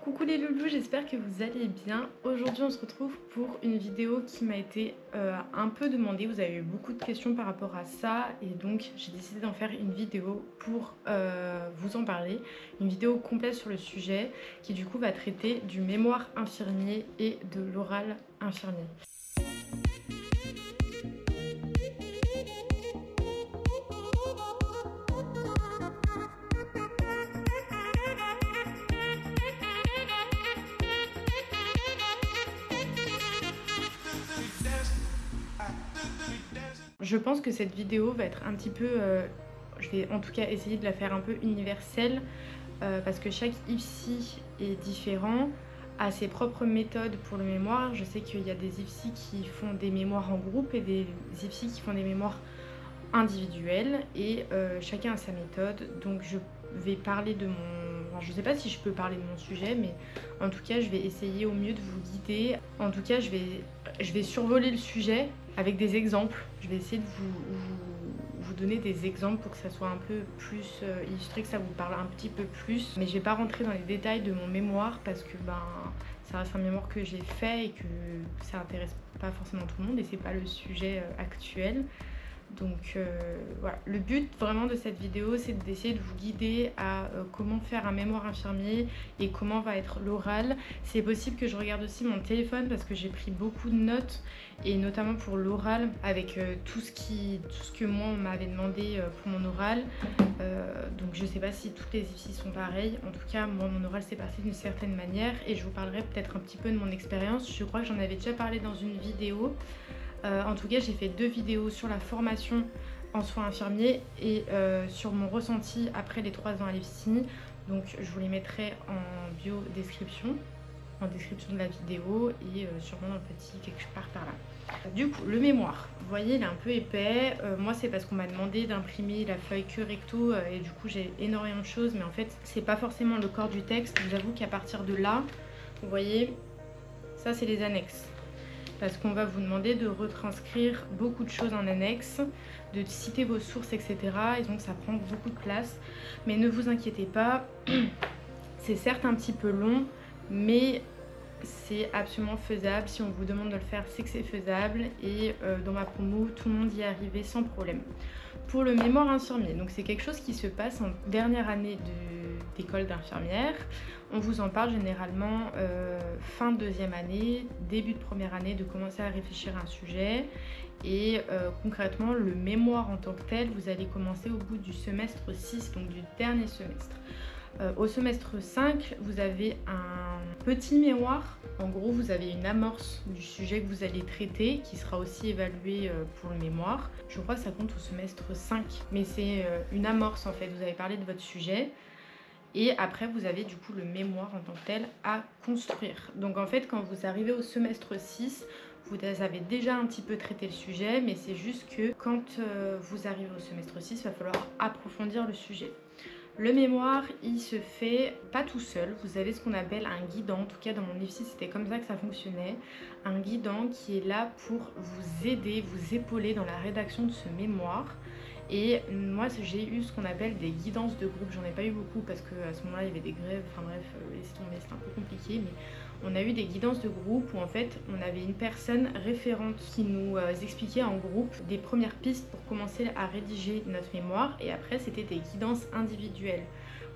Coucou les loulous, j'espère que vous allez bien. Aujourd'hui on se retrouve pour une vidéo qui m'a été un peu demandée. Vous avez eu beaucoup de questions par rapport à ça et donc j'ai décidé d'en faire une vidéo pour vous en parler. Une vidéo complète sur le sujet qui du coup va traiter du mémoire infirmier et de l'oral infirmier. Je pense que cette vidéo va être un petit peu, je vais en tout cas essayer de la faire un peu universelle parce que chaque IFSI est différent, a ses propres méthodes pour le mémoire. Je sais qu'il y a des IFSI qui font des mémoires en groupe et des IFSI qui font des mémoires individuelles et chacun a sa méthode. Donc je vais parler de mon... Enfin, je ne sais pas si je peux parler de mon sujet, mais en tout cas je vais essayer au mieux de vous guider. En tout cas je vais survoler le sujet avec des exemples. Je vais essayer de vous donner des exemples pour que ça soit un peu plus illustré, que ça vous parle un petit peu plus. Mais je vais pas rentrer dans les détails de mon mémoire parce que ça reste un mémoire que j'ai fait et que ça intéresse pas forcément tout le monde et c'est pas le sujet actuel. Donc voilà, le but vraiment de cette vidéo c'est d'essayer de vous guider à comment faire un mémoire infirmier et comment va être l'oral. C'est possible que je regarde aussi mon téléphone parce que j'ai pris beaucoup de notes et notamment pour l'oral avec tout ce que moi on m'avait demandé pour mon oral. Donc je sais pas si toutes les IFSI sont pareilles. En tout cas moi mon oral s'est passé d'une certaine manière et je vous parlerai peut-être un petit peu de mon expérience. Je crois que j'en avais déjà parlé dans une vidéo. En tout cas j'ai fait 2 vidéos sur la formation en soins infirmiers et sur mon ressenti après les 3 ans à l'IFSI. Donc je vous les mettrai en description de la vidéo et sûrement dans le petit quelque part par là. Du coup le mémoire, vous voyez il est un peu épais. Moi c'est parce qu'on m'a demandé d'imprimer la feuille que recto et du coup j'ai énormément de choses, mais en fait c'est pas forcément le corps du texte. Je vous avoue qu'à partir de là, vous voyez, ça c'est les annexes. Parce qu'on va vous demander de retranscrire beaucoup de choses en annexe, de citer vos sources, etc. Et donc ça prend beaucoup de place. Mais ne vous inquiétez pas, c'est certes un petit peu long, mais c'est absolument faisable. Si on vous demande de le faire, c'est que c'est faisable. Et dans ma promo, tout le monde y est arrivé sans problème. Pour le mémoire infirmier, donc c'est quelque chose qui se passe en dernière année d'école d'infirmière. On vous en parle généralement fin de 2e année, début de première année, de commencer à réfléchir à un sujet. Et concrètement, le mémoire en tant que tel, vous allez commencer au bout du semestre 6, donc du dernier semestre. Au semestre 5, vous avez un petit mémoire. En gros, vous avez une amorce du sujet que vous allez traiter qui sera aussi évaluée pour le mémoire. Je crois que ça compte au semestre 5, mais c'est une amorce en fait. Vous avez parlé de votre sujet et après vous avez du coup le mémoire en tant que tel à construire. Donc en fait, quand vous arrivez au semestre 6, vous avez déjà un petit peu traité le sujet, mais c'est juste que quand vous arrivez au semestre 6, il va falloir approfondir le sujet. Le mémoire, il se fait pas tout seul. Vous avez ce qu'on appelle un guidant. En tout cas, dans mon IFSI, c'était comme ça que ça fonctionnait. Un guidant qui est là pour vous aider, vous épauler dans la rédaction de ce mémoire. Et moi, j'ai eu ce qu'on appelle des guidances de groupe. J'en ai pas eu beaucoup parce qu'à ce moment-là, il y avait des grèves. Enfin bref, laissez tomber, c'était un peu compliqué. Mais on a eu des guidances de groupe où en fait, on avait une personne référente qui nous expliquait en groupe des premières pistes pour commencer à rédiger notre mémoire. Et après, c'était des guidances individuelles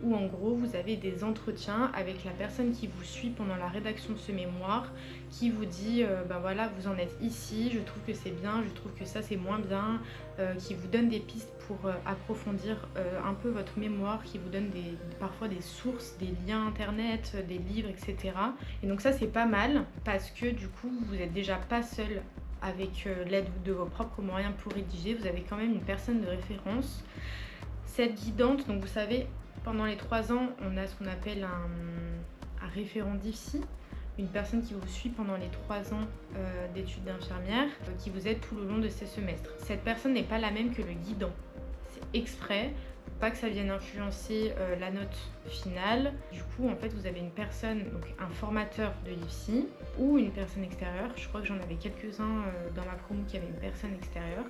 où en gros, vous avez des entretiens avec la personne qui vous suit pendant la rédaction de ce mémoire, qui vous dit, ben voilà, vous en êtes ici, je trouve que c'est bien, je trouve que ça c'est moins bien, qui vous donne des pistes pour approfondir un peu votre mémoire, qui vous donne parfois des sources, des liens internet, des livres, etc. Et donc ça c'est pas mal parce que du coup vous n'êtes déjà pas seul avec l'aide de vos propres moyens pour rédiger, vous avez quand même une personne de référence. Cette guidante, donc vous savez, pendant les 3 ans, on a ce qu'on appelle un référent d'IFSI, une personne qui vous suit pendant les 3 ans d'études d'infirmière, qui vous aide tout le long de ces semestres. Cette personne n'est pas la même que le guidant. C'est exprès, pour pas que ça vienne influencer la note finale. Du coup, en fait, vous avez une personne, donc un formateur de l'IFSI ou une personne extérieure. Je crois que j'en avais quelques-uns dans ma promo qui avait une personne extérieure.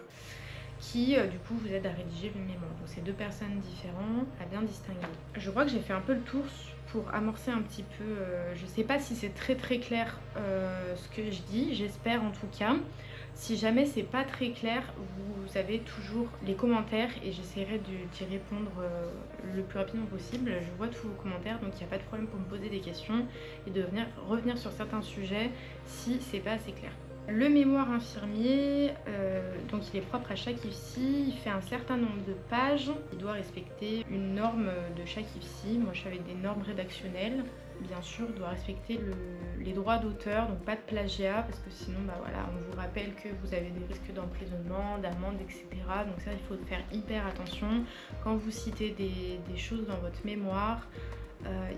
qui du coup vous aide à rédiger le mémoire. Donc c'est deux personnes différentes à bien distinguer. Je crois que j'ai fait un peu le tour pour amorcer un petit peu, je sais pas si c'est très clair ce que je dis, j'espère en tout cas. Si jamais c'est pas très clair, vous avez toujours les commentaires et j'essaierai d'y répondre le plus rapidement possible. Je vois tous vos commentaires, donc il n'y a pas de problème pour me poser des questions et de revenir sur certains sujets si c'est pas assez clair. Le mémoire infirmier, donc il est propre à chaque IFSI, il fait un certain nombre de pages, il doit respecter une norme de chaque IFSI. Moi je suis avec des normes rédactionnelles, bien sûr, il doit respecter les droits d'auteur, donc pas de plagiat, parce que sinon bah voilà, on vous rappelle que vous avez des risques d'emprisonnement, d'amende, etc. Donc ça il faut faire hyper attention quand vous citez des choses dans votre mémoire.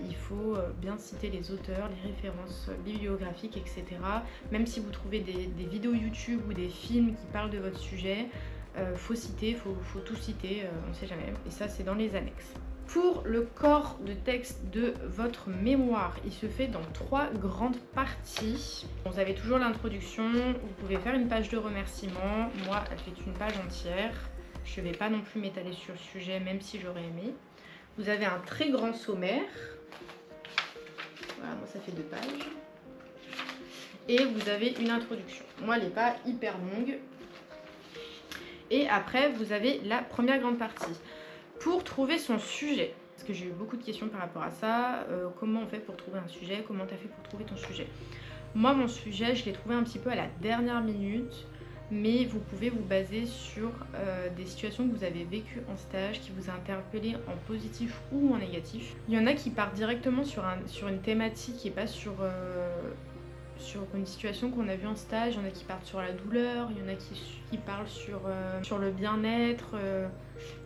Il faut bien citer les auteurs, les références bibliographiques, etc. Même si vous trouvez des vidéos YouTube ou des films qui parlent de votre sujet, faut citer, faut tout citer, on ne sait jamais. Et ça, c'est dans les annexes. Pour le corps de texte de votre mémoire, il se fait dans 3 grandes parties. Vous avez toujours l'introduction, vous pouvez faire une page de remerciements. Moi, elle fait une page entière. Je ne vais pas non plus m'étaler sur le sujet, même si j'aurais aimé. Vous avez un très grand sommaire. Voilà, moi ça fait 2 pages. Et vous avez une introduction. Moi, elle n'est pas hyper longue. Et après, vous avez la première grande partie. Pour trouver son sujet, parce que j'ai eu beaucoup de questions par rapport à ça, comment on fait pour trouver un sujet, comment tu as fait pour trouver ton sujet. Moi, mon sujet, je l'ai trouvé un petit peu à la dernière minute. Mais vous pouvez vous baser sur des situations que vous avez vécues en stage, qui vous a interpellé en positif ou en négatif. Il y en a qui partent directement sur une thématique et pas sur une situation qu'on a vue en stage. Il y en a qui partent sur la douleur, il y en a qui parlent sur le bien-être.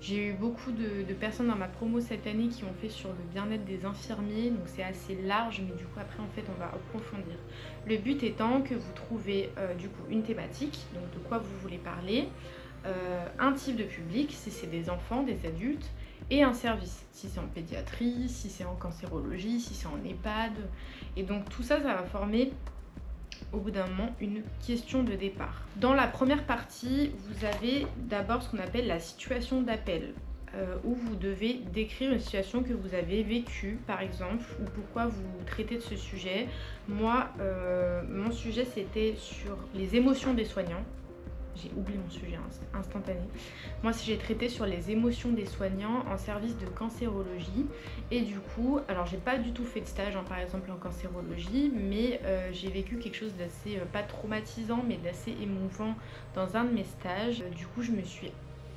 J'ai eu beaucoup de personnes dans ma promo cette année qui ont fait sur le bien-être des infirmiers, donc c'est assez large, mais du coup après en fait on va approfondir. Le but étant que vous trouvez du coup une thématique, donc de quoi vous voulez parler, un type de public, si c'est des enfants, des adultes, et un service, si c'est en pédiatrie, si c'est en cancérologie, si c'est en EHPAD. Et donc tout ça, ça va former au bout d'un moment une question de départ. Dans la première partie, vous avez d'abord ce qu'on appelle la situation d'appel, où vous devez décrire une situation que vous avez vécue par exemple, ou pourquoi vous traitez de ce sujet. Moi, mon sujet c'était sur les émotions des soignants. J'ai oublié mon sujet instantané. Moi, j'ai traité sur les émotions des soignants en service de cancérologie. Et du coup, alors j'ai pas du tout fait de stage, par exemple en cancérologie, mais j'ai vécu quelque chose d'assez, pas traumatisant, mais d'assez émouvant dans un de mes stages. Du coup, je me suis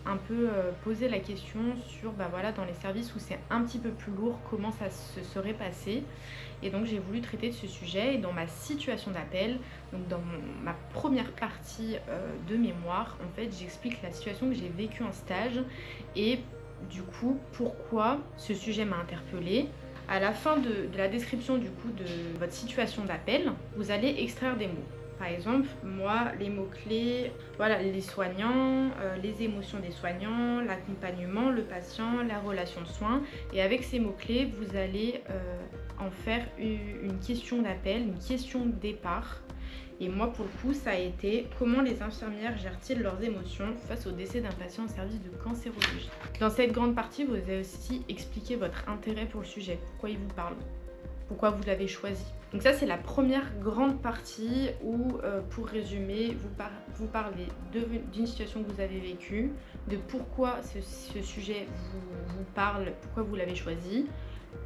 un peu posé la question sur, bah voilà, dans les services où c'est un petit peu plus lourd, comment ça se serait passé. Et donc j'ai voulu traiter de ce sujet et dans ma situation d'appel, donc dans ma première partie de mémoire, en fait j'explique la situation que j'ai vécue en stage et du coup pourquoi ce sujet m'a interpellée. À la fin de la description du coup de votre situation d'appel, vous allez extraire des mots. Par exemple, moi, les mots-clés, voilà, les soignants, les émotions des soignants, l'accompagnement, le patient, la relation de soins. Et avec ces mots-clés, vous allez en faire une question d'appel, une question de départ. Et moi, pour le coup, ça a été comment les infirmières gèrent-ils leurs émotions face au décès d'un patient en service de cancérologie. Dans cette grande partie, vous avez aussi expliqué votre intérêt pour le sujet, pourquoi il vous parle, pourquoi vous l'avez choisi. Donc ça, c'est la première grande partie où, pour résumer, vous parlez d'une situation que vous avez vécue, de pourquoi ce sujet vous parle, pourquoi vous l'avez choisi.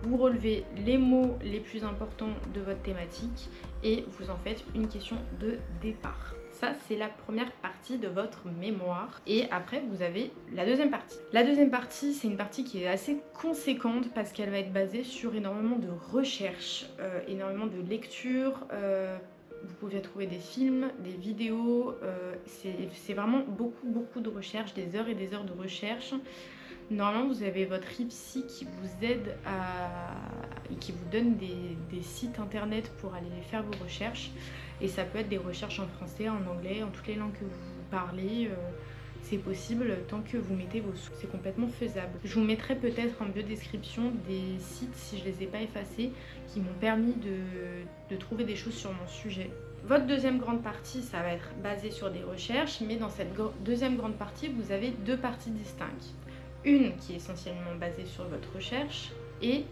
Vous relevez les mots les plus importants de votre thématique et vous en faites une question de départ. Ça, c'est la première partie de votre mémoire. Et après, vous avez la deuxième partie. La deuxième partie, c'est une partie qui est assez conséquente parce qu'elle va être basée sur énormément de recherches, énormément de lectures. Vous pouvez trouver des films, des vidéos. C'est vraiment beaucoup de recherches, des heures et des heures de recherche. Normalement, vous avez votre IPSI qui vous aide qui vous donne des sites internet pour aller faire vos recherches. Et ça peut être des recherches en français, en anglais, en toutes les langues que vous parlez. c'est possible tant que vous mettez vos sous, c'est complètement faisable. Je vous mettrai peut-être en biodescription des sites, si je les ai pas effacés, qui m'ont permis de trouver des choses sur mon sujet. Votre deuxième grande partie, ça va être basé sur des recherches, mais dans cette deuxième grande partie, vous avez deux parties distinctes. Une qui est essentiellement basée sur votre recherche et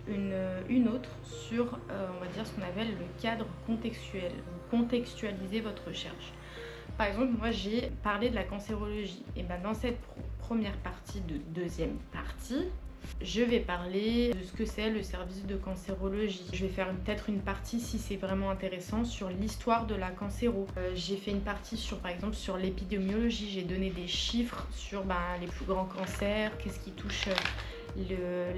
une autre sur, on va dire, ce qu'on appelle le cadre contextuel. Vous contextualisez votre recherche. Par exemple, moi j'ai parlé de la cancérologie. Et ben dans cette première partie de deuxième partie, je vais parler de ce que c'est le service de cancérologie. Je vais faire peut-être une partie, si c'est vraiment intéressant, sur l'histoire de la cancéro. J'ai fait une partie sur, par exemple, sur l'épidémiologie. J'ai donné des chiffres sur les plus grands cancers, qu'est-ce qui touche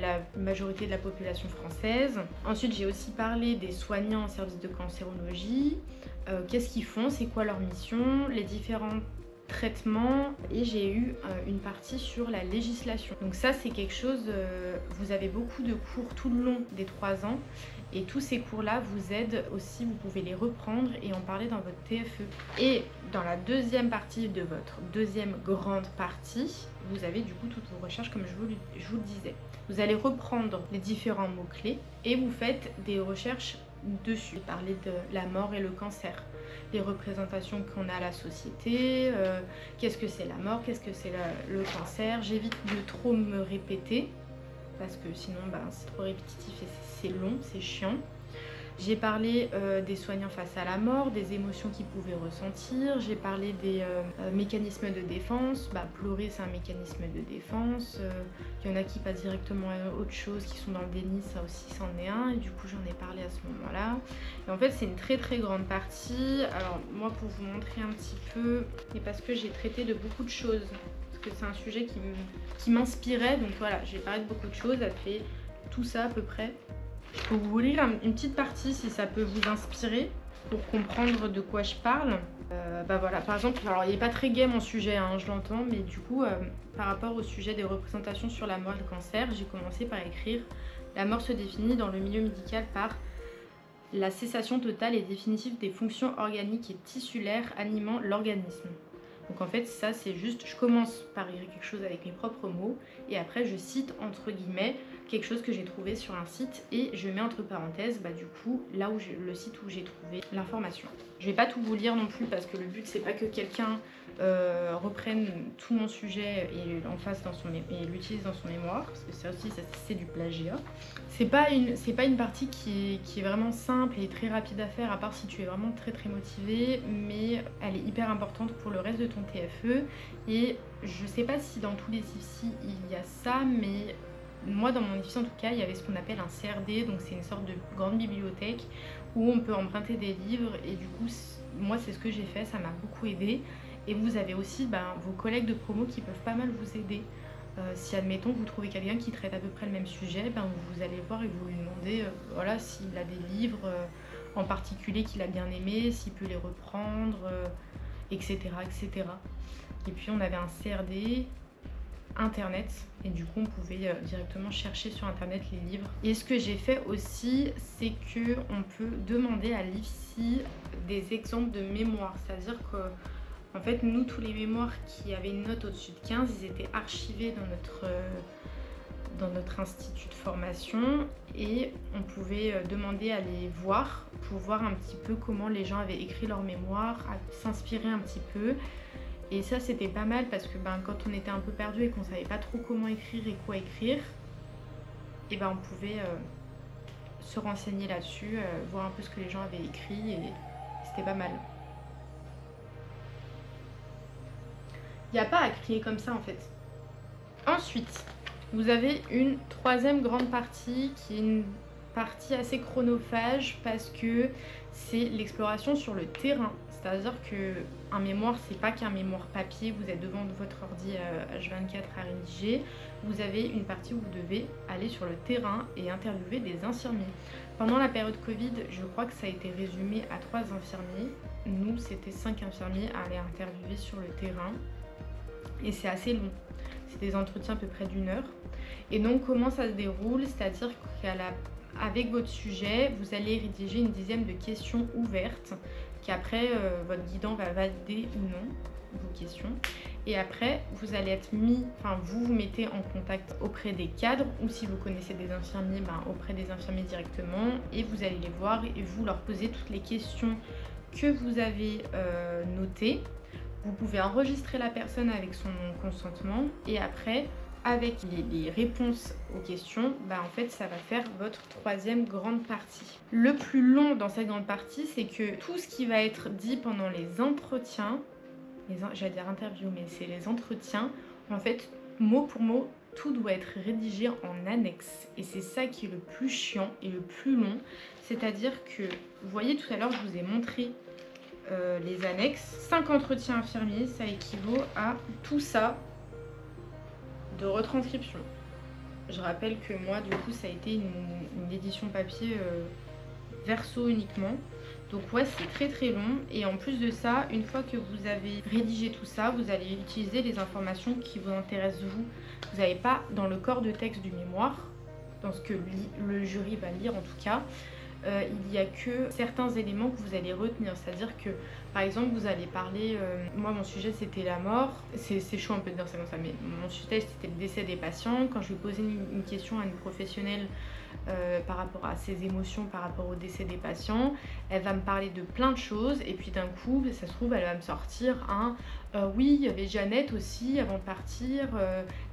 la majorité de la population française. Ensuite, j'ai aussi parlé des soignants en service de cancérologie. Qu'est-ce qu'ils font, c'est quoi leur mission, les différents traitements, et j'ai eu une partie sur la législation. Donc ça, c'est quelque chose, vous avez beaucoup de cours tout le long des 3 ans, et tous ces cours-là vous aident aussi, vous pouvez les reprendre et en parler dans votre TFE. Et dans la deuxième partie de votre deuxième grande partie, vous avez du coup toutes vos recherches comme je vous le disais. Vous allez reprendre les différents mots-clés et vous faites des recherches dessus. Parler de la mort et le cancer, les représentations qu'on a à la société, qu'est-ce que c'est la mort, qu'est-ce que c'est le cancer. J'évite de trop me répéter parce que sinon c'est trop répétitif et c'est long, c'est chiant. J'ai parlé des soignants face à la mort, des émotions qu'ils pouvaient ressentir. J'ai parlé des mécanismes de défense. Pleurer, c'est un mécanisme de défense. Il y en a qui passent directement à autre chose, qui sont dans le déni, ça aussi c'en est un. Et du coup, j'en ai parlé à ce moment-là. Et en fait, c'est une très très grande partie. Alors moi, pour vous montrer un petit peu, et parce que j'ai traité de beaucoup de choses, parce que c'est un sujet qui m'inspirait. Donc voilà, j'ai parlé de beaucoup de choses. Ça fait tout ça à peu près. Je peux vous lire une petite partie si ça peut vous inspirer pour comprendre de quoi je parle. Voilà, par exemple, alors il n'est pas très gai mon sujet, hein, je l'entends, mais du coup, par rapport au sujet des représentations sur la mort et le cancer, j'ai commencé par écrire « La mort se définit dans le milieu médical par la cessation totale et définitive des fonctions organiques et tissulaires animant l'organisme ». Donc en fait, ça c'est juste, je commence par écrire quelque chose avec mes propres mots et après je cite entre guillemets quelque chose que j'ai trouvé sur un site et je mets entre parenthèses du coup là où le site où j'ai trouvé l'information. Je vais pas tout vous lire non plus parce que le but c'est pas que quelqu'un reprenne tout mon sujet et en fasse et l'utilise dans son mémoire, parce que ça aussi c'est du plagiat. C'est pas une partie qui est vraiment simple et très rapide à faire, à part si tu es vraiment très très motivé, mais elle est hyper importante pour le reste de ton TFE. Et je sais pas si dans tous les IFSI il y a ça, mais moi dans mon IFSI en tout cas il y avait ce qu'on appelle un CRD, donc c'est une sorte de grande bibliothèque où on peut emprunter des livres, et du coup moi c'est ce que j'ai fait, ça m'a beaucoup aidé. Et vous avez aussi vos collègues de promo qui peuvent pas mal vous aider. Si admettons vous trouvez quelqu'un qui traite à peu près le même sujet, vous allez voir et vous lui demandez voilà, s'il a des livres en particulier qu'il a bien aimé, s'il peut les reprendre, etc., etc. Et puis on avait un CRD internet et du coup on pouvait directement chercher sur internet les livres. Et ce que j'ai fait aussi, c'est que on peut demander à l'IFSI des exemples de mémoire, c'est-à-dire que en fait, nous, tous les mémoires qui avaient une note au-dessus de 15, ils étaient archivés dans notre institut de formation, et on pouvait demander à les voir pour voir un petit peu comment les gens avaient écrit leur mémoire, à s'inspirer un petit peu. Et ça, c'était pas mal parce que quand on était un peu perdu et qu'on savait pas trop comment écrire et quoi écrire, et on pouvait se renseigner là-dessus, voir un peu ce que les gens avaient écrit, et c'était pas mal. Il n'y a pas à crier comme ça en fait. Ensuite, vous avez une troisième grande partie qui est une partie assez chronophage parce que c'est l'exploration sur le terrain. C'est-à-dire qu'un mémoire, c'est pas qu'un mémoire papier, vous êtes devant votre ordi H24 à rédiger. Vous avez une partie où vous devez aller sur le terrain et interviewer des infirmiers. Pendant la période Covid, je crois que ça a été résumé à 3 infirmiers. Nous, c'était 5 infirmiers à aller interviewer sur le terrain. Et c'est assez long, c'est des entretiens à peu près d'1 heure. Et donc comment ça se déroule, c'est-à-dire qu'avec votre sujet, vous allez rédiger une dizaine de questions ouvertes, qu'après votre guidant va valider ou non vos questions. Et après, vous allez être vous vous mettez en contact auprès des cadres ou si vous connaissez des infirmiers, auprès des infirmiers directement et vous allez les voir et vous leur posez toutes les questions que vous avez notées. Vous pouvez enregistrer la personne avec son consentement et après, avec les réponses aux questions, en fait, ça va faire votre troisième grande partie. Le plus long dans cette grande partie, c'est que tout ce qui va être dit pendant les entretiens, j'allais dire interviews, mais c'est les entretiens, en fait, mot pour mot, tout doit être rédigé en annexe. Et c'est ça qui est le plus chiant et le plus long. C'est-à-dire que, vous voyez tout à l'heure, je vous ai montré les annexes. 5 entretiens infirmiers, ça équivaut à tout ça de retranscription. Je rappelle que moi, du coup, ça a été une édition papier verso uniquement. Donc ouais, c'est très très long. Et en plus de ça, une fois que vous avez rédigé tout ça, vous allez utiliser les informations qui vous intéressent vous. Vous n'avez pas dans le corps de texte du mémoire, dans ce que le jury va lire en tout cas, il n'y a que certains éléments que vous allez retenir. C'est-à-dire que, par exemple, vous allez parler... moi, mon sujet, c'était la mort. C'est chaud un peu de dire ça comme ça, mais mon sujet, c'était le décès des patients. Quand je vais poser une question à une professionnelle par rapport à ses émotions, par rapport au décès des patients, elle va me parler de plein de choses. Et puis, d'un coup, ça se trouve, elle va me sortir oui, il y avait Jeannette aussi, avant de partir.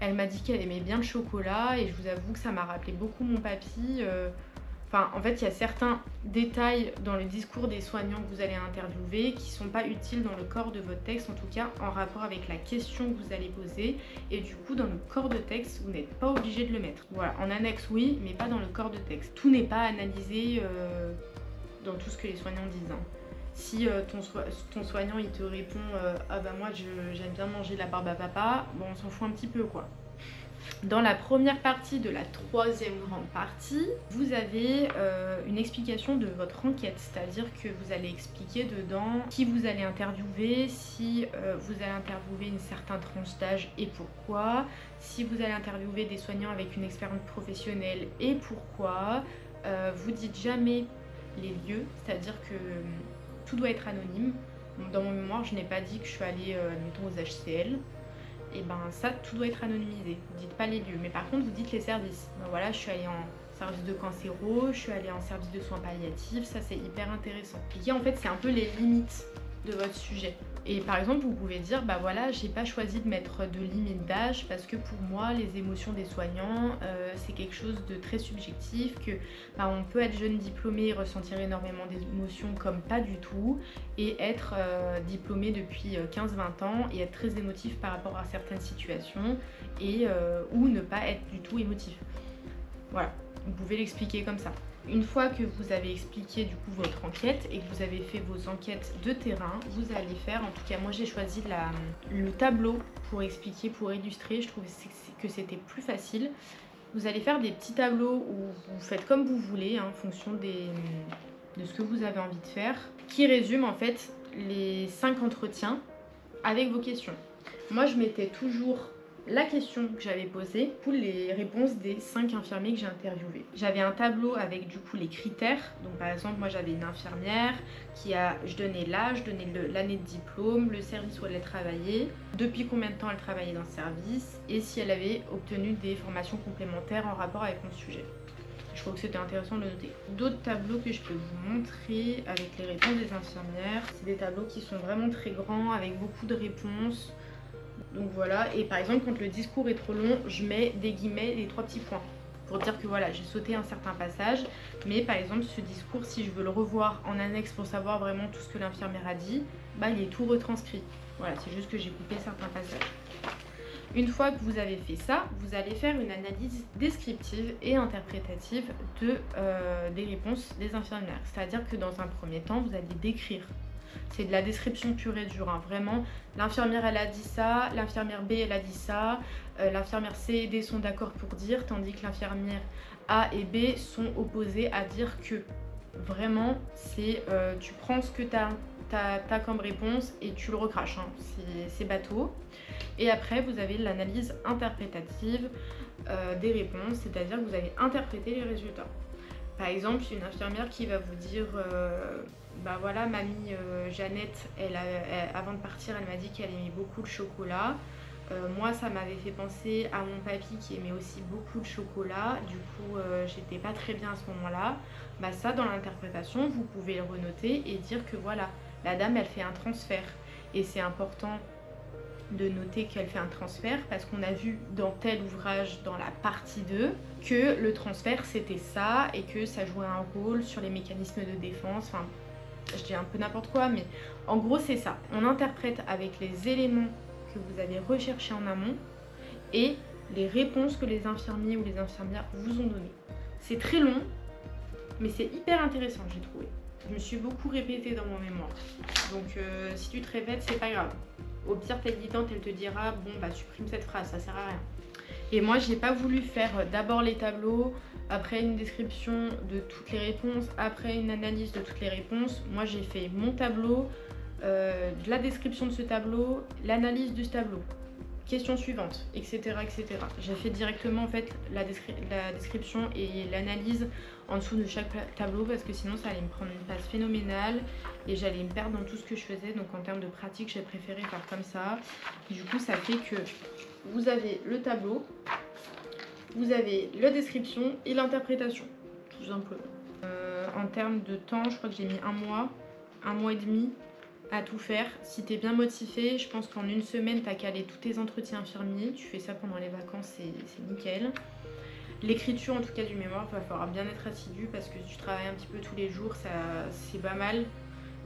Elle m'a dit qu'elle aimait bien le chocolat. Et je vous avoue que ça m'a rappelé beaucoup mon papy. En fait, il y a certains détails dans le discours des soignants que vous allez interviewer qui ne sont pas utiles dans le corps de votre texte, en tout cas en rapport avec la question que vous allez poser. Et du coup, dans le corps de texte, vous n'êtes pas obligé de le mettre. Voilà, en annexe, oui, mais pas dans le corps de texte. Tout n'est pas analysé dans tout ce que les soignants disent. Si ton soignant, il te répond moi, j'aime bien manger la barbe à papa », bon, on s'en fout un petit peu, quoi. Dans la première partie de la troisième grande partie, vous avez une explication de votre enquête, c'est-à-dire que vous allez expliquer dedans qui vous allez interviewer, si vous allez interviewer une certaine tranche d'âge et pourquoi, si vous allez interviewer des soignants avec une expérience professionnelle et pourquoi. Vous dites jamais les lieux, c'est-à-dire que tout doit être anonyme. Dans mon mémoire, je n'ai pas dit que je suis allée, mettons, aux HCL. Et ça, tout doit être anonymisé. Vous dites pas les lieux, mais par contre vous dites les services. Voilà, je suis allée en service de cancéro, je suis allée en service de soins palliatifs, ça c'est hyper intéressant. Et en fait, c'est un peu les limites de votre sujet. Et par exemple, vous pouvez dire, voilà, j'ai pas choisi de mettre de limite d'âge parce que pour moi, les émotions des soignants, c'est quelque chose de très subjectif, que on peut être jeune diplômé et ressentir énormément d'émotions comme pas du tout, et être diplômé depuis 15-20 ans et être très émotif par rapport à certaines situations, et ou ne pas être du tout émotif. Voilà, vous pouvez l'expliquer comme ça. Une fois que vous avez expliqué du coup votre enquête et que vous avez fait vos enquêtes de terrain, vous allez faire, en tout cas moi j'ai choisi le tableau pour expliquer, pour illustrer, je trouvais que c'était plus facile. Vous allez faire des petits tableaux où vous faites comme vous voulez, en fonction de ce que vous avez envie de faire, qui résument en fait les 5 entretiens avec vos questions. Moi je mettais toujours la question que j'avais posée pour les réponses des 5 infirmiers que j'ai interviewés. J'avais un tableau avec du coup les critères. Donc par exemple, moi j'avais une infirmière je donnais l'âge, je donnais l'année de diplôme, le service où elle a travaillé, depuis combien de temps elle travaillait dans le service et si elle avait obtenu des formations complémentaires en rapport avec mon sujet. Je trouve que c'était intéressant de le noter. D'autres tableaux que je peux vous montrer avec les réponses des infirmières, c'est des tableaux qui sont vraiment très grands avec beaucoup de réponses. Donc voilà, et par exemple quand le discours est trop long, je mets des guillemets, les 3 petits points pour dire que voilà, j'ai sauté un certain passage, mais par exemple ce discours, si je veux le revoir en annexe pour savoir vraiment tout ce que l'infirmière a dit, il est tout retranscrit. Voilà, c'est juste que j'ai coupé certains passages. Une fois que vous avez fait ça, vous allez faire une analyse descriptive et interprétative des réponses des infirmières. C'est-à-dire que dans un premier temps, vous allez décrire. C'est de la description pure et dure, vraiment. L'infirmière, elle a dit ça, l'infirmière B, elle a dit ça, l'infirmière C et D sont d'accord pour dire, tandis que l'infirmière A et B sont opposées à dire que. Vraiment, c'est tu prends ce que t'as comme réponse et tu le recraches, c'est bateau. Et après, vous avez l'analyse interprétative des réponses, c'est-à-dire que vous allez interpréter les résultats. Par exemple, une infirmière qui va vous dire bah voilà, mamie Jeannette, avant de partir, elle m'a dit qu'elle aimait beaucoup le chocolat. Moi, ça m'avait fait penser à mon papy qui aimait aussi beaucoup le chocolat. Du coup, j'étais pas très bien à ce moment-là. Bah ça, dans l'interprétation, vous pouvez le renoter et dire que voilà, la dame, elle fait un transfert. Et c'est important de noter qu'elle fait un transfert parce qu'on a vu dans tel ouvrage, dans la partie 2, que le transfert, c'était ça et que ça jouait un rôle sur les mécanismes de défense. Enfin, je dis un peu n'importe quoi, mais en gros, c'est ça. On interprète avec les éléments que vous avez recherchés en amont et les réponses que les infirmiers ou les infirmières vous ont données. C'est très long, mais c'est hyper intéressant, j'ai trouvé. Je me suis beaucoup répétée dans mon mémoire. Donc si tu te répètes, c'est pas grave. Au pire, ta guidante, elle te dira bon bah supprime cette phrase, ça sert à rien. Et moi, j'ai pas voulu faire d'abord les tableaux, après une description de toutes les réponses, après une analyse de toutes les réponses. Moi, j'ai fait mon tableau, de la description de ce tableau, l'analyse de ce tableau, question suivante, etc. etc. J'ai fait directement en fait la description et l'analyse en dessous de chaque tableau parce que sinon ça allait me prendre une place phénoménale et j'allais me perdre dans tout ce que je faisais. Donc en termes de pratique, j'ai préféré faire comme ça. Du coup, ça fait que vous avez le tableau, vous avez la description et l'interprétation, tout simplement. En termes de temps, je crois que j'ai mis un mois et demi à tout faire. Si t'es bien motivé, je pense qu'en une semaine, t'as calé tous tes entretiens infirmiers. Tu fais ça pendant les vacances, c'est nickel. L'écriture, en tout cas du mémoire, il va falloir bien être assidu parce que si tu travailles un petit peu tous les jours, c'est pas mal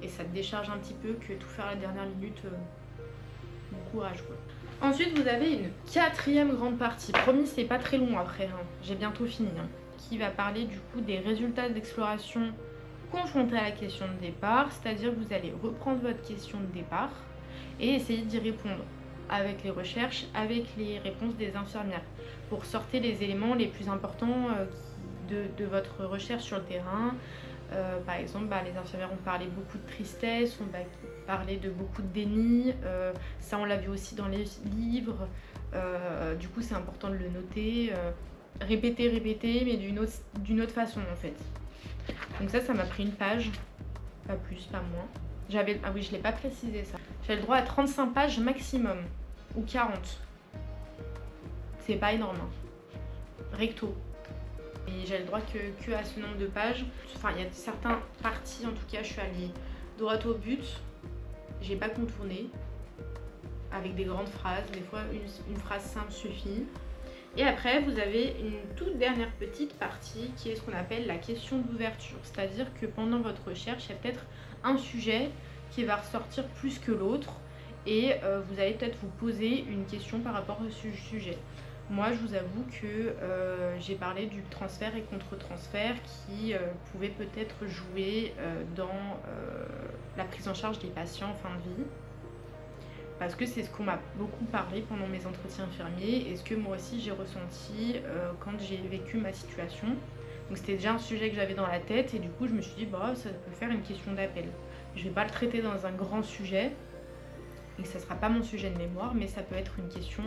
et ça te décharge un petit peu que tout faire à la dernière minute. Bon courage quoi. Ensuite, vous avez une quatrième grande partie. Promis, c'est pas très long après, hein. J'ai bientôt fini. Hein. Qui va parler du coup des résultats d'exploration confrontés à la question de départ, c'est-à-dire que vous allez reprendre votre question de départ et essayer d'y répondre avec les recherches, avec les réponses des infirmières pour sortir les éléments les plus importants de votre recherche sur le terrain. Par exemple, les infirmières ont parlé beaucoup de tristesse, ont parlé de beaucoup de déni, ça on l'a vu aussi dans les livres, du coup c'est important de le noter, répéter, mais d'une autre façon en fait. Donc ça m'a pris une page, pas plus, pas moins. Ah oui, je l'ai pas précisé ça. J'ai le droit à 35 pages maximum, ou 40. C'est pas énorme, hein. Recto. Et j'ai le droit que à ce nombre de pages. Enfin, il y a certaines parties, en tout cas, je suis allée droit au but. J'ai pas contourné avec des grandes phrases. Des fois, une phrase simple suffit. Et après, vous avez une toute dernière petite partie qui est ce qu'on appelle la question d'ouverture. C'est-à-dire que pendant votre recherche, il y a peut-être un sujet qui va ressortir plus que l'autre et vous allez peut-être vous poser une question par rapport à ce sujet. Moi, je vous avoue que j'ai parlé du transfert et contre-transfert qui pouvait peut-être jouer dans la prise en charge des patients en fin de vie. Parce que c'est ce qu'on m'a beaucoup parlé pendant mes entretiens infirmiers et ce que moi aussi j'ai ressenti quand j'ai vécu ma situation. Donc c'était déjà un sujet que j'avais dans la tête et du coup je me suis dit bah ça peut faire une question d'appel. Je vais pas le traiter dans un grand sujet et ça sera pas mon sujet de mémoire, mais ça peut être une question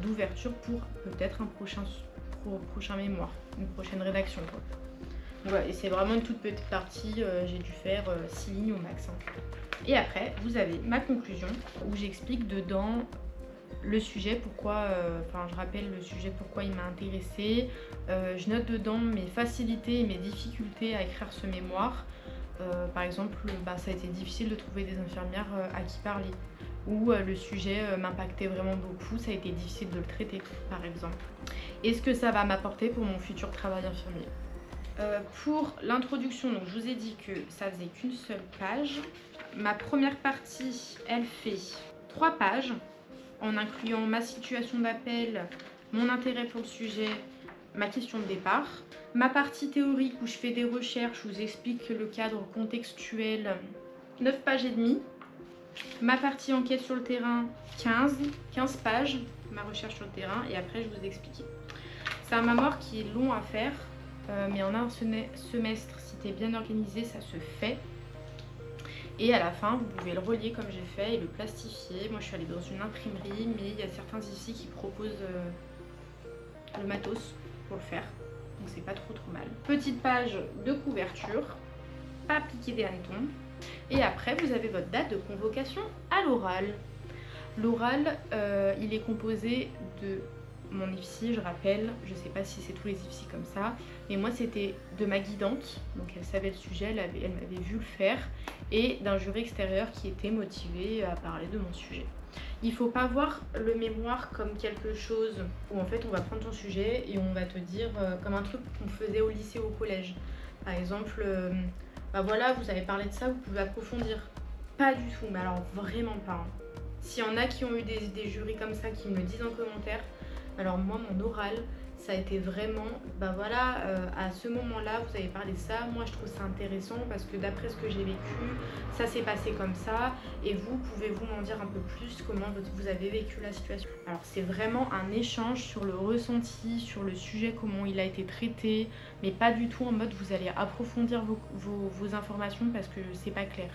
d'ouverture pour peut-être un prochain mémoire, une prochaine rédaction quoi. Donc, voilà, et c'est vraiment une toute petite partie, j'ai dû faire 6 lignes au max. Hein. Et après, vous avez ma conclusion où j'explique dedans le sujet, pourquoi, je rappelle le sujet, pourquoi il m'a intéressée. Je note dedans mes facilités et mes difficultés à écrire ce mémoire. Par exemple, ça a été difficile de trouver des infirmières à qui parler. Ou le sujet m'impactait vraiment beaucoup, ça a été difficile de le traiter, par exemple. Et ce que ça va m'apporter pour mon futur travail infirmier. Pour l'introduction, donc je vous ai dit que ça faisait qu'une seule page. Ma première partie, elle fait 3 pages en incluant ma situation d'appel, mon intérêt pour le sujet, ma question de départ. Ma partie théorique où je fais des recherches, où je vous explique le cadre contextuel, 9 pages et demie. Ma partie enquête sur le terrain, 15 pages, ma recherche sur le terrain, et après je vous explique. C'est un mémoire qui est long à faire. Mais en un semestre, si tu es bien organisé, ça se fait. Et à la fin, vous pouvez le relier comme j'ai fait et le plastifier. Moi, je suis allée dans une imprimerie, mais il y a certains ici qui proposent le matos pour le faire. donc c'est pas trop mal. Petite page de couverture, pas piqué des hannetons. Et après vous avez votre date de convocation à l'oral. L'oral, il est composé de mon IFSI, je rappelle, je sais pas si c'est tous les IFSI comme ça, mais moi c'était de ma guidante, donc elle savait le sujet, elle m'avait vu le faire, et d'un jury extérieur qui était motivé à parler de mon sujet. Il faut pas voir le mémoire comme quelque chose où en fait on va prendre ton sujet et on va te dire comme un truc qu'on faisait au lycée ou au collège. Par exemple, bah voilà, vous avez parlé de ça, vous pouvez approfondir. Pas du tout, mais alors vraiment pas. Hein. S'il y en a qui ont eu des jurys comme ça, qui me le disent en commentaire, alors moi mon oral, ça a été vraiment, bah voilà, à ce moment-là, vous avez parlé de ça, moi je trouve ça intéressant parce que d'après ce que j'ai vécu, ça s'est passé comme ça, et vous, pouvez-vous m'en dire un peu plus comment vous avez vécu la situation? Alors c'est vraiment un échange sur le ressenti, sur le sujet, comment il a été traité, mais pas du tout en mode vous allez approfondir vos informations parce que c'est pas clair.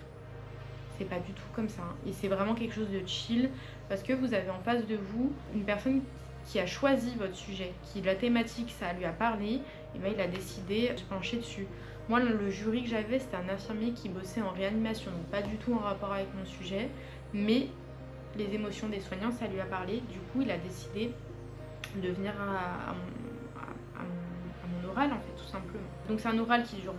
C'est pas du tout comme ça, hein. Et c'est vraiment quelque chose de chill parce que vous avez en face de vous une personne qui a choisi votre sujet, qui la thématique ça lui a parlé, et ben il a décidé de se pencher dessus. Moi le jury que j'avais c'était un infirmier qui bossait en réanimation, donc pas du tout en rapport avec mon sujet, mais les émotions des soignants ça lui a parlé, du coup il a décidé de venir à mon oral en fait tout simplement. Donc c'est un oral qui dure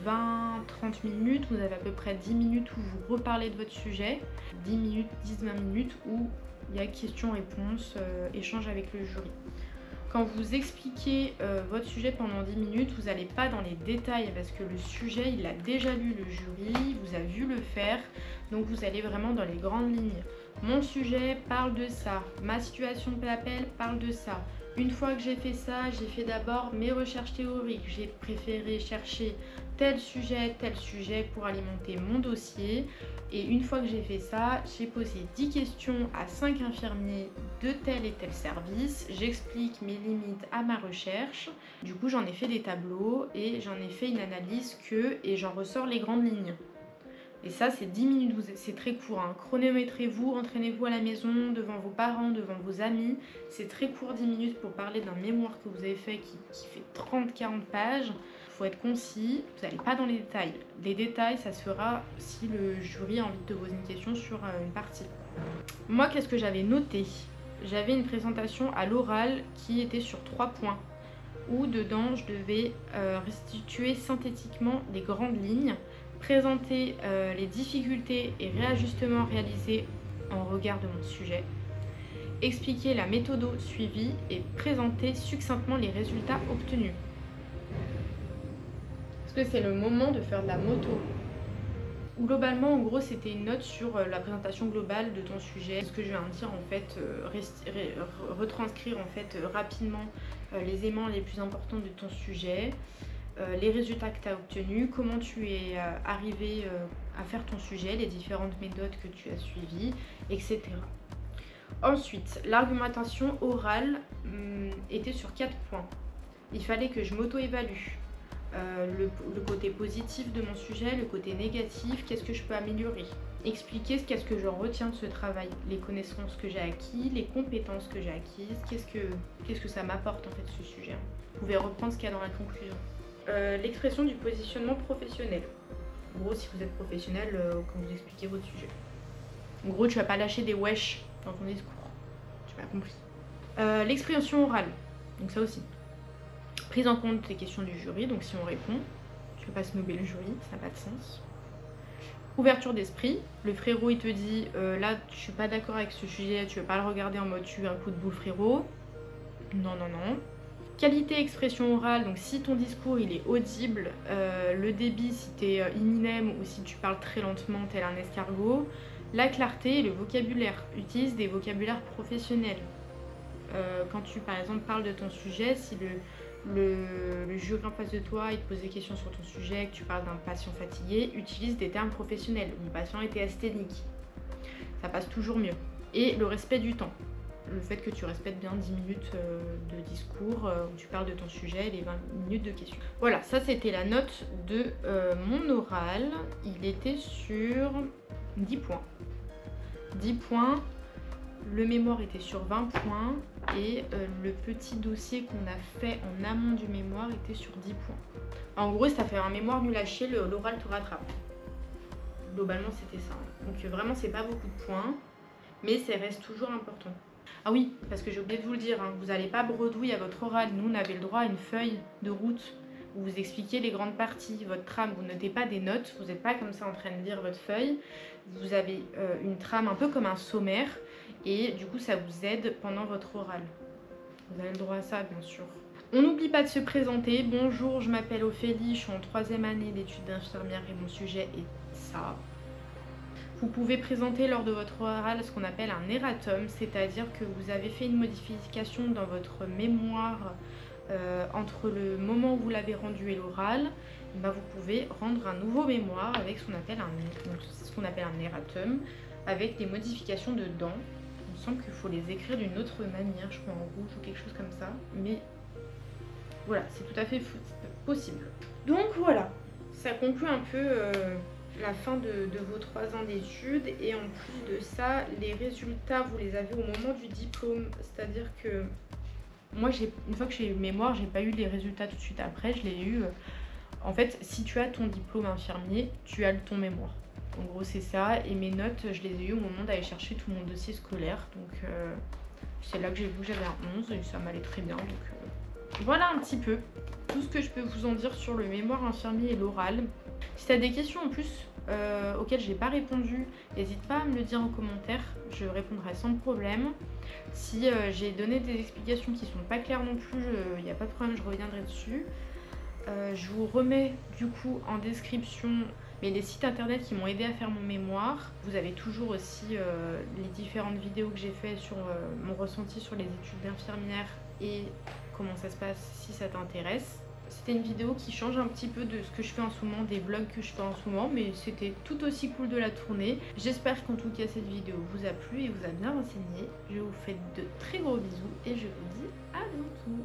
20-30 minutes, vous avez à peu près 10 minutes où vous reparlez de votre sujet, 10 minutes, 10-20 minutes où il y a questions-réponses, échange avec le jury. Quand vous expliquez votre sujet pendant 10 minutes, vous n'allez pas dans les détails parce que le sujet, il a déjà lu le jury, vous a vu le faire, donc vous allez vraiment dans les grandes lignes. Mon sujet parle de ça, ma situation d'appel parle de ça. Une fois que j'ai fait ça, j'ai fait d'abord mes recherches théoriques, j'ai préféré chercher tel sujet pour alimenter mon dossier. Et une fois que j'ai fait ça, j'ai posé 10 questions à 5 infirmiers de tel et tel service. J'explique mes limites à ma recherche. Du coup, j'en ai fait des tableaux et j'en ai fait une analyse et j'en ressors les grandes lignes. Et ça, c'est 10 minutes, c'est très court. Hein. Chronométrez-vous, entraînez-vous à la maison, devant vos parents, devant vos amis. C'est très court, 10 minutes pour parler d'un mémoire que vous avez fait qui fait 30-40 pages. Il faut être concis, vous n'allez pas dans les détails. Les détails, ça se fera si le jury a envie de te poser une question sur une partie. Moi, qu'est-ce que j'avais noté? J'avais une présentation à l'oral qui était sur 3 points. Où dedans, je devais restituer synthétiquement les grandes lignes, présenter les difficultés et réajustements réalisés en regard de mon sujet, expliquer la méthode suivie et présenter succinctement les résultats obtenus. Parce que c'est le moment de faire de la moto. Globalement, en gros, c'était une note sur la présentation globale de ton sujet. Ce que je viens de dire, en fait, retranscrire en fait rapidement les éléments les plus importants de ton sujet, les résultats que tu as obtenus, comment tu es arrivé à faire ton sujet, les différentes méthodes que tu as suivies, etc. Ensuite, l'argumentation orale était sur 4 points. Il fallait que je m'auto-évalue. Le côté positif de mon sujet, le côté négatif, qu'est-ce que je peux améliorer, expliquer qu'est-ce que je retiens de ce travail, les connaissances que j'ai acquises, les compétences que j'ai acquises, qu'est-ce que ça m'apporte en fait ce sujet. Vous pouvez reprendre ce qu'il y a dans la conclusion. L'expression du positionnement professionnel. En gros, si vous êtes professionnel, quand vous expliquez votre sujet. En gros, tu vas pas lâcher des wesh dans ton discours. Tu m'as compris. L'expression orale. Donc ça aussi. Prise en compte des questions du jury, donc si on répond, tu ne peux pas snobber le jury, ça n'a pas de sens. Ouverture d'esprit, le frérot il te dit là je suis pas d'accord avec ce sujet, tu veux pas le regarder en mode tu un coup de boule frérot. Non, non, non. Qualité expression orale, donc si ton discours il est audible, le débit si tu es Eminem ou si tu parles très lentement tel un escargot. La clarté et le vocabulaire, utilise des vocabulaires professionnels. Quand tu par exemple parles de ton sujet, si le jury en face de toi il te pose des questions sur ton sujet, que tu parles d'un patient fatigué, utilise des termes professionnels. Mon patient était asthénique, ça passe toujours mieux. Et le respect du temps, le fait que tu respectes bien 10 minutes de discours où tu parles de ton sujet et les 20 minutes de questions. Voilà, ça c'était la note de mon oral. Il était sur 10 points. 10 points. Le mémoire était sur 20 points et le petit dossier qu'on a fait en amont du mémoire était sur 10 points. En gros, ça fait un mémoire nul à chier, l'oral te rattrape. Globalement, c'était ça. Donc vraiment, c'est pas beaucoup de points, mais ça reste toujours important. Ah oui, parce que j'ai oublié de vous le dire, hein, vous n'allez pas bredouille à votre oral. Nous, on avait le droit à une feuille de route où vous expliquez les grandes parties, votre trame. Vous notez pas des notes, vous n'êtes pas comme ça en train de lire votre feuille. Vous avez une trame un peu comme un sommaire et du coup, ça vous aide pendant votre oral. Vous avez le droit à ça, bien sûr. On n'oublie pas de se présenter. Bonjour, je m'appelle Ophélie, je suis en 3e année d'études d'infirmière et mon sujet est ça. Vous pouvez présenter lors de votre oral ce qu'on appelle un erratum, c'est-à-dire que vous avez fait une modification dans votre mémoire entre le moment où vous l'avez rendu et l'oral. Vous pouvez rendre un nouveau mémoire avec ce qu'on appelle un erratum, avec des modifications dedans. Il me semble qu'il faut les écrire d'une autre manière, je crois en rouge ou quelque chose comme ça, mais voilà, c'est tout à fait possible. Donc voilà, ça conclut un peu la fin de vos 3 ans d'études, et en plus de ça, les résultats, vous les avez au moment du diplôme, c'est-à-dire que moi, une fois que j'ai eu le mémoire, j'ai pas eu les résultats tout de suite après, je l'ai eu. En fait, si tu as ton diplôme infirmier, tu as ton mémoire. En gros, c'est ça, et mes notes, je les ai eues au moment d'aller chercher tout mon dossier scolaire, donc c'est là que j'ai vu que j'avais un 11 et ça m'allait très bien, donc voilà un petit peu tout ce que je peux vous en dire sur le mémoire infirmier et l'oral. Si tu as des questions en plus auxquelles j'ai pas répondu, n'hésite pas à me le dire en commentaire, je répondrai sans problème. Si j'ai donné des explications qui sont pas claires non plus, il n'y a pas de problème, je reviendrai dessus. Je vous remets du coup en description les sites internet qui m'ont aidé à faire mon mémoire. Vous avez toujours aussi les différentes vidéos que j'ai fait sur mon ressenti sur les études d'infirmière et comment ça se passe si ça t'intéresse. C'était une vidéo qui change un petit peu de ce que je fais en ce moment, des vlogs que je fais en ce moment, mais c'était tout aussi cool de la tourner. J'espère qu'en tout cas cette vidéo vous a plu et vous a bien renseigné. Je vous fais de très gros bisous et je vous dis à bientôt.